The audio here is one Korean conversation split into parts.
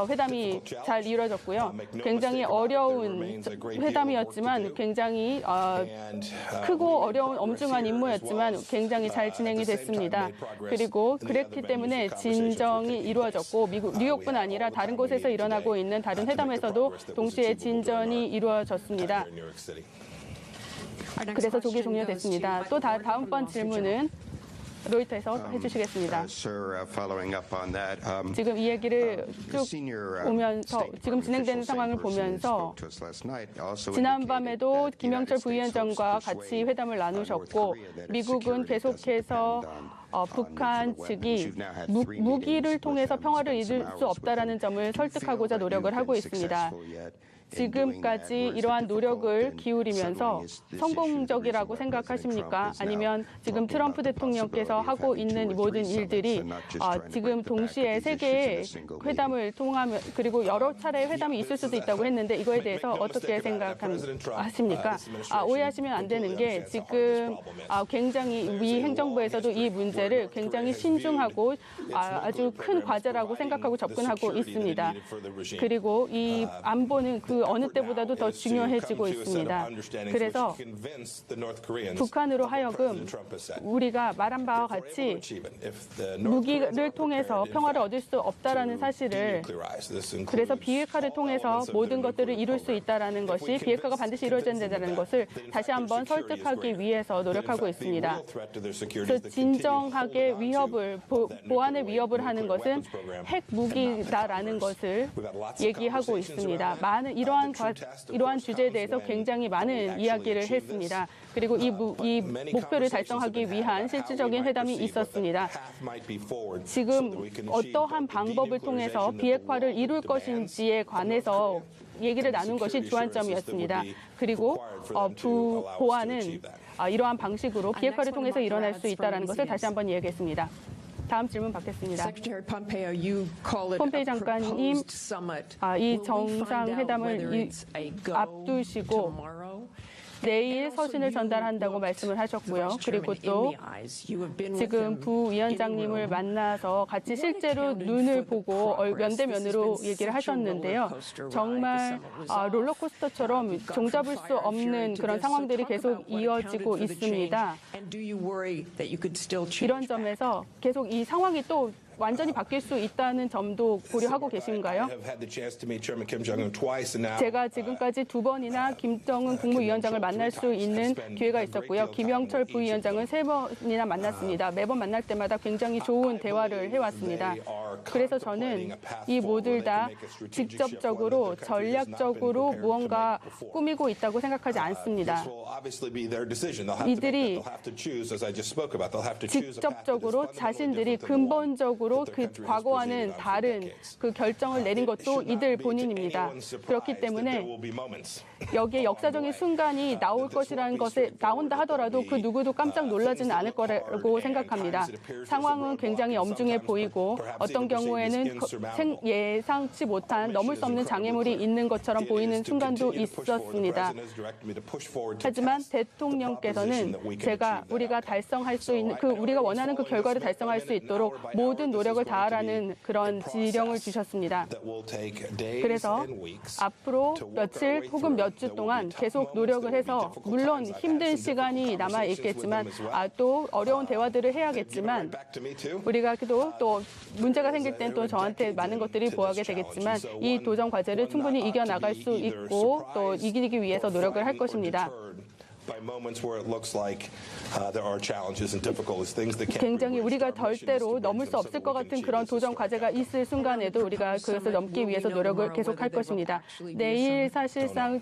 회담이 잘 이루어졌고요. 굉장히 어려운 회담이었지만 굉장히 크고 어려운 엄중한 임무였지만 굉장히 잘 진행이 됐습니다. 그리고 그랬기 때문에 진정이 이루어졌고 뉴욕뿐 아니라 다른 곳에서 일어나고 있는 다른 회담에서도 동시에 진전이 이루어졌습니다. 그래서 조기 종료됐습니다. 또 다음번 질문은 로이터에서 해주시겠습니다. 지금 이 얘기를 쭉 보면서 지금 진행되는 상황을 보면서 지난밤에도 김영철 부위원장과 같이 회담을 나누셨고 미국은 계속해서 북한 측이 무기를 통해서 평화를 이룰 수 없다라는 점을 설득하고자 노력을 하고 있습니다. 지금까지 이러한 노력을 기울이면서 성공적이라고 생각하십니까? 아니면 지금 트럼프 대통령께서 하고 있는 모든 일들이 지금 동시에 세 개의 회담을 통하면 그리고 여러 차례의 회담이 있을 수도 있다고 했는데 이거에 대해서 어떻게 생각하십니까? 오해하시면 안 되는 게 지금 굉장히 미 행정부에서도 이 문제를 굉장히 신중하고 아주 큰 과제라고 생각하고 접근하고 있습니다. 그리고 이 안보는 그 어느 때보다도 더 중요해지고 있습니다. 그래서 북한으로 하여금 우리가 말한 바와 같이 무기를 통해서 평화를 얻을 수 없다라는 사실을 그래서 비핵화를 통해서 모든 것들을 이룰 수 있다라는 것이 비핵화가 반드시 이루어져야 된다는 것을 다시 한번 설득하기 위해서 노력하고 있습니다. 그래서 진정하게 위협을 보안의 위협을 하는 것은 핵 무기다라는 것을 얘기하고 있습니다. 많은 이러한 주제에 대해서 굉장히 많은 이야기를 했습니다. 그리고 이 목표를 달성하기 위한 실질적인 회담이 있었습니다. 지금 어떠한 방법을 통해서 비핵화를 이룰 것인지에 관해서 얘기를 나눈 것이 주안점이었습니다. 그리고 보안은 이러한 방식으로 비핵화를 통해서 일어날 수 있다는 것을 다시 한번 이야기했습니다. 다음 질문 받겠습니다. 폼페이 장관님, 이 정상회담을 앞두시고 내일 서신을 전달한다고 말씀을 하셨고요. 그리고 또 지금 부위원장님을 만나서 같이 실제로 눈을 보고 면대면으로 얘기를 하셨는데요. 정말 롤러코스터처럼 종잡을 수 없는 그런 상황들이 계속 이어지고 있습니다. 이런 점에서 계속 이 상황이 또 완전히 바뀔 수 있다는 점도 고려하고 계신가요? 제가 지금까지 2번이나 김정은 국무위원장을 만날 수 있는 기회가 있었고요. 김영철 부위원장은 3번이나 만났습니다. 매번 만날 때마다 굉장히 좋은 대화를 해왔습니다. 그래서 저는 이 모두 다 직접적으로 전략적으로 무언가 꾸미고 있다고 생각하지 않습니다. 이들이 직접적으로 자신들이 근본적으로 그 과거와는 다른 그 결정을 내린 것도 이들 본인입니다. 그렇기 때문에 여기에 역사적인 순간이 나올 것이라는 것에 나온다 하더라도 그 누구도 깜짝 놀라지는 않을 거라고 생각합니다. 상황은 굉장히 엄중해 보이고 어떤 경우에는 예상치 못한 넘을 수 없는 장애물이 있는 것처럼 보이는 순간도 있었습니다. 하지만 대통령께서는 우리가 달성할 수 있는 우리가 원하는 그 결과를 달성할 수 있도록 모든 노력을 다하라는 그런 지령을 주셨습니다. 그래서 앞으로 며칠 혹은 몇 주 동안 계속 노력을 해서 물론 힘든 시간이 남아 있겠지만 또 어려운 대화들을 해야겠지만 우리가 또 문제가 생길 땐 또 저한테 많은 것들이 보하게 되겠지만 이 도전 과제를 충분히 이겨나갈 수 있고 또 이기기 위해서 노력을 할 것입니다. 굉장히 우리가 절대로 넘을 수 없을 것 같은 그런 도전 과제가 있을 순간에도 우리가 그것을 넘기 위해서 노력을 계속할 것입니다. 내일 사실상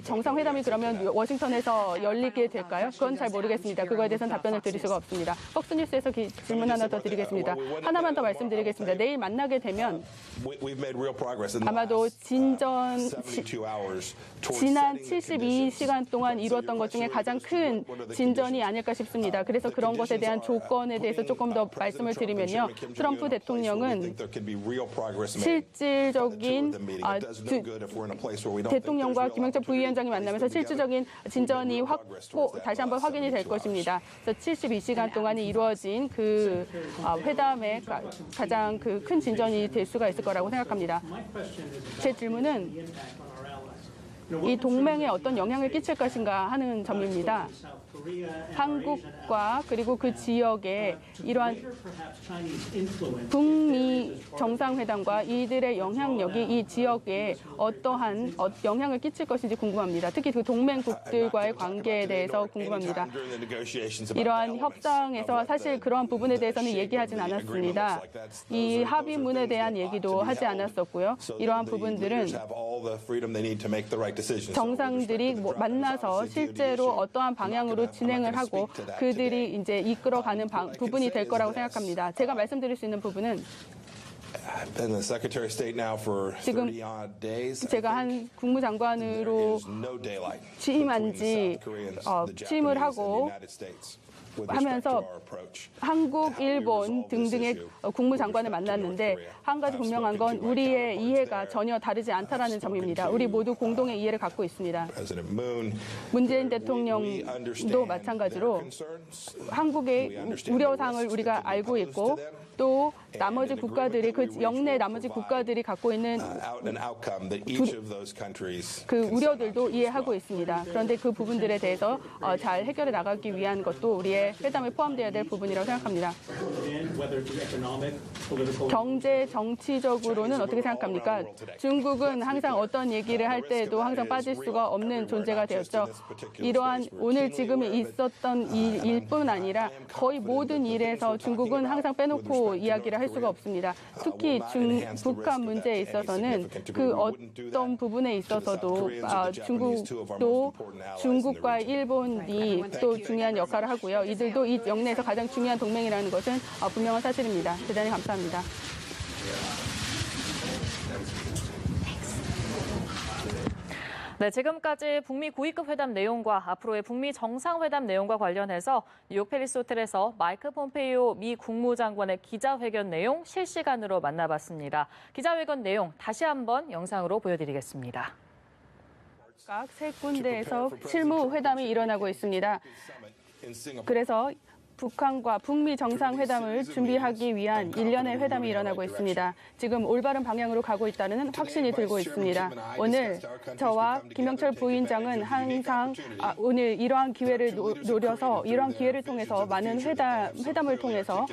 정상회담이 그러면 워싱턴에서 열리게 될까요? 그건 잘 모르겠습니다. 그거에 대해서는 답변을 드릴 수가 없습니다. 폭스뉴스에서 질문 하나 더 드리겠습니다. 하나만 더 말씀드리겠습니다. 내일 만나게 되면 아마도 지난 72시간 동안 이루었던 것 중에 가장 큰 진전이 아닐까 싶습니다. 그래서 그런 것에 대한 조건에 대해서 조금 더 말씀을 드리면요. 트럼프 대통령은 실질적인 대통령과 김영철 부위원장이 만나면서 실질적인 진전이 다시 한번 확인이 될 것입니다. 그래서 72시간 동안이 이루어진 그 회담의 가장 그 큰 진전이 될 수가 있을 거라고 생각합니다. 제 질문은 이 동맹에 어떤 영향을 끼칠 것인가 하는 점입니다. 한국과 그리고 그 지역에 이러한 북미 정상회담과 이들의 영향력이 이 지역에 어떠한 영향을 끼칠 것인지 궁금합니다. 특히 그 동맹국들과의 관계에 대해서 궁금합니다. 이러한 협상에서 사실 그러한 부분에 대해서는 얘기하진 않았습니다. 이 합의문에 대한 얘기도 하지 않았었고요. 이러한 부분들은 정상들이 만나서 실제로 어떠한 방향으로 진행을 하고 그들이 이제 이끌어가는 부분이 될 거라고 생각합니다. 제가 말씀드릴 수 있는 부분은 지금 제가 한 국무장관으로 취임을 하고 하면서 한국, 일본 등등의 국무장관을 만났는데 한 가지 분명한 건 우리의 이해가 전혀 다르지 않다라는 점입니다. 우리 모두 공동의 이해를 갖고 있습니다. 문재인 대통령도 마찬가지로 한국의 우려사항을 우리가 알고 있고 또 나머지 국가들이 그 영내 나머지 국가들이 갖고 있는 그 우려들도 이해하고 있습니다. 그런데 그 부분들에 대해서 잘 해결해 나가기 위한 것도 우리의 회담에 포함되어야 될 부분이라고 생각합니다. 경제 정치적으로는 어떻게 생각합니까? 중국은 항상 어떤 얘기를 할 때에도 항상 빠질 수가 없는 존재가 되었죠. 이러한 오늘 지금 있었던 일뿐 아니라 거의 모든 일에서 중국은 항상 빼놓고 이야기를 할 수가 없습니다. 특히 북한 문제에 있어서는 그 어떤 부분에 있어서도 중국과 일본이 또 중요한 역할을 하고요. 이들도 이 영내에서 가장 중요한 동맹이라는 것은 분명한 사실입니다. 대단히 감사합니다. 네, 지금까지 북미 고위급 회담 내용과 앞으로의 북미 정상회담 내용과 관련해서 뉴욕 페리스 호텔에서 마이크 폼페이오 미 국무장관의 기자회견 내용 실시간으로 만나봤습니다. 기자회견 내용 다시 한번 영상으로 보여드리겠습니다. 각 세 군데에서 실무 회담이 일어나고 있습니다. 그래서 북한과 북미 정상회담을 준비하기 위한 일련의 회담이 일어나고 있습니다. 지금 올바른 방향으로 가고 있다는 확신이 들고 있습니다. 오늘 저와 김영철 부위원장은 항상 오늘 이러한 기회를 노려서 이러한 기회를 통해서 많은 회담을 통해서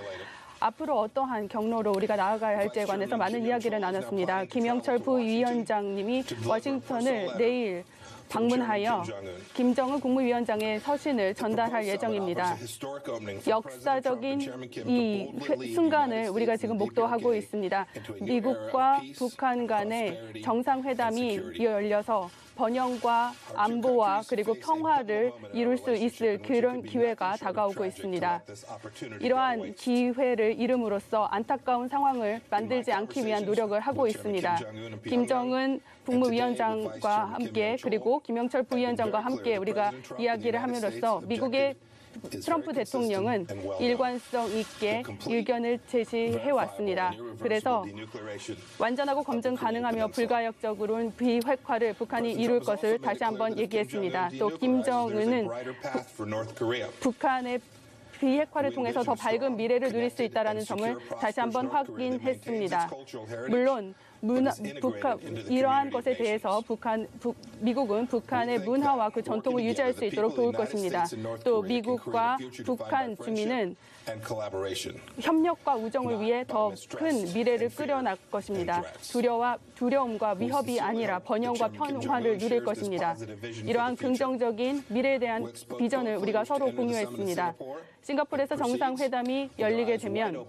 앞으로 어떠한 경로로 우리가 나아가야 할지에 관해서 많은 이야기를 나눴습니다. 김영철 부위원장님이 워싱턴을 내일 방문하여 김정은 국무위원장의 서신을 전달할 예정입니다. 역사적인 이 순간을 우리가 지금 목도하고 있습니다. 미국과 북한 간의 정상회담이 열려서 번영과 안보와 그리고 평화를 이룰 수 있을 그런 기회가 다가오고 있습니다. 이러한 기회를 이름으로써 안타까운 상황을 만들지 않기 위한 노력을 하고 있습니다. 김정은 국무위원장과 함께 그리고 김영철 부위원장과 함께 우리가 이야기를 함으로써 미국의 트럼프 대통령은 일관성 있게 의견을 제시해왔습니다. 그래서 완전하고 검증 가능하며 불가역적으로는 비핵화를 북한이 이룰 것을 다시 한번 얘기했습니다. 또 김정은은 북한의 비핵화를 통해서 더 밝은 미래를 누릴 수 있다는 점을 다시 한번 확인했습니다. 물론 이러한 것에 대해서 미국은 북한의 문화와 그 전통을 유지할 수 있도록 도울 것입니다. 또 미국과 북한 주민은 협력과 우정을 위해 더 큰 미래를 끌어날 것입니다. 두려움과 위협이 아니라 번영과 평화를 누릴 것입니다. 이러한 긍정적인 미래에 대한 비전을 우리가 서로 공유했습니다. 싱가포르에서 정상회담이 열리게 되면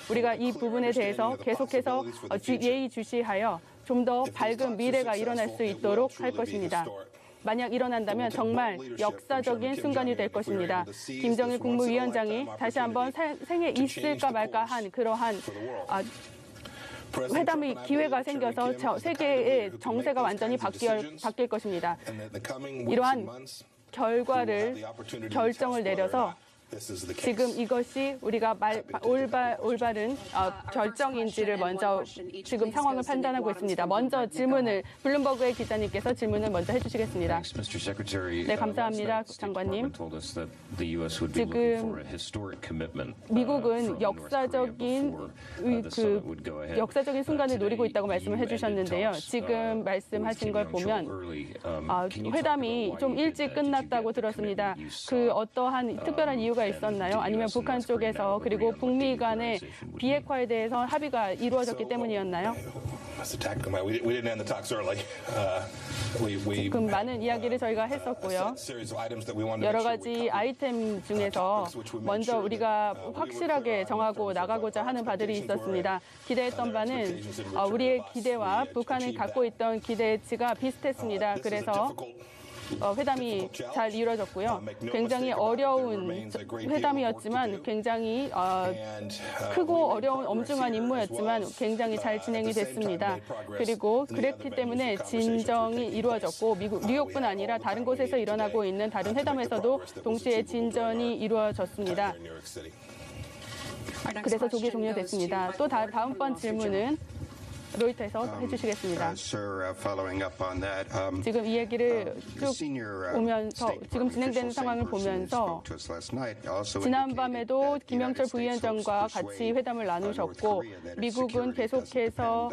우리가 이 부분에 대해서 계속해서 예의주시하여 좀 더 밝은 미래가 일어날 수 있도록 할 것입니다. 만약 일어난다면 정말 역사적인 순간이 될 것입니다. 김정일 국무위원장이 다시 한번 생에 있을까 말까 한 그러한 회담의 기회가 생겨서 세계의 정세가 완전히 바뀔 것입니다. 이러한 결정을 내려서 지금 이것이 우리가 올바른 결정인지를 먼저 지금 상황을 판단하고 있습니다. 먼저 질문을 블룸버그의 기자님께서 질문을 먼저 해주시겠습니다. 네, 감사합니다, 장관님. 지금 미국은 역사적인 순간을 노리고 있다고 말씀을 해주셨는데요. 지금 말씀하신 걸 보면 회담이 좀 일찍 끝났다고 들었습니다. 그 어떠한 특별한 이유가 있었나요? 아니면 북한 쪽에서 그리고 북미 간의 비핵화에 대해서 합의가 이루어졌기 때문이었나요? 그 많은 이야기를 저희가 했었고요. 여러 가지 아이템 중에서 먼저 우리가 확실하게 정하고 나가고자 하는 바들이 있었습니다. 기대했던 바는 우리의 기대와 북한이 갖고 있던 기대치가 비슷했습니다. 그래서 회담이 잘 이루어졌고요. 굉장히 어려운 회담이었지만 굉장히 크고 어려운 엄중한 임무였지만 굉장히 잘 진행이 됐습니다. 그리고 그랬기 때문에 진정이 이루어졌고 뉴욕뿐 아니라 다른 곳에서 일어나고 있는 다른 회담에서도 동시에 진전이 이루어졌습니다. 그래서 조기 종료됐습니다. 또 다음번 질문은 로이터에서 해주시겠습니다. 지금 이 얘기를 쭉 보면서 지금 진행되는 상황을 보면서 지난밤에도 김영철 부위원장과 같이 회담을 나누셨고 미국은 계속해서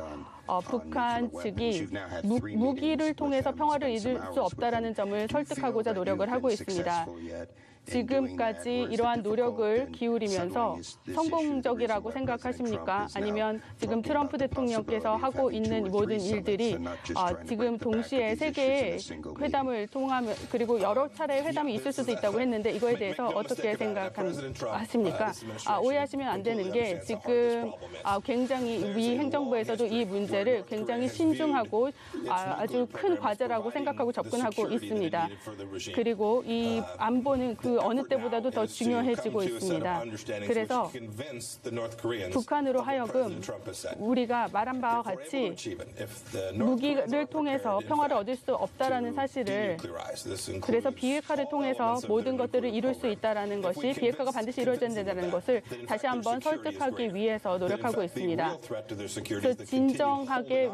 북한 측이 무기를 통해서 평화를 이룰 수 없다라는 점을 설득하고자 노력을 하고 있습니다. 지금까지 이러한 노력을 기울이면서 성공적이라고 생각하십니까? 아니면 지금 트럼프 대통령께서 하고 있는 모든 일들이 지금 동시에 세 개의 회담을 통하면 그리고 여러 차례 회담이 있을 수도 있다고 했는데 이거에 대해서 어떻게 생각하십니까? 오해하시면 안 되는 게 지금 굉장히 미 행정부에서도 이 문제를 굉장히 신중하고 아주 큰 과제라고 생각하고 접근하고 있습니다. 그리고 이 안보는 그 어느 때보다도 더 중요해지고 있습니다. 그래서 북한으로 하여금 우리가 말한 바와 같이 무기를 통해서 평화를 얻을 수 없다라는 사실을 그래서 비핵화를 통해서 모든 것들을 이룰 수 있다라는 것이 비핵화가 반드시 이루어져야 된다는 것을 다시 한번 설득하기 위해서 노력하고 있습니다. 그래서 진정하게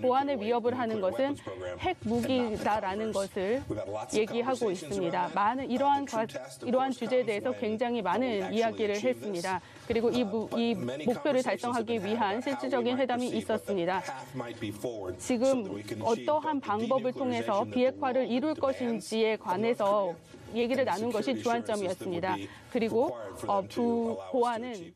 보안의 위협을 하는 것은 핵 무기다라는 것을 얘기하고 있습니다. 많은 이러한 주제에 대해서 굉장히 많은 이야기를 했습니다. 그리고 이 목표를 달성하기 위한 실질적인 회담이 있었습니다. 지금 어떠한 방법을 통해서 비핵화를 이룰 것인지에 관해서 얘기를 나눈 것이 주안점이었습니다. 그리고 보안은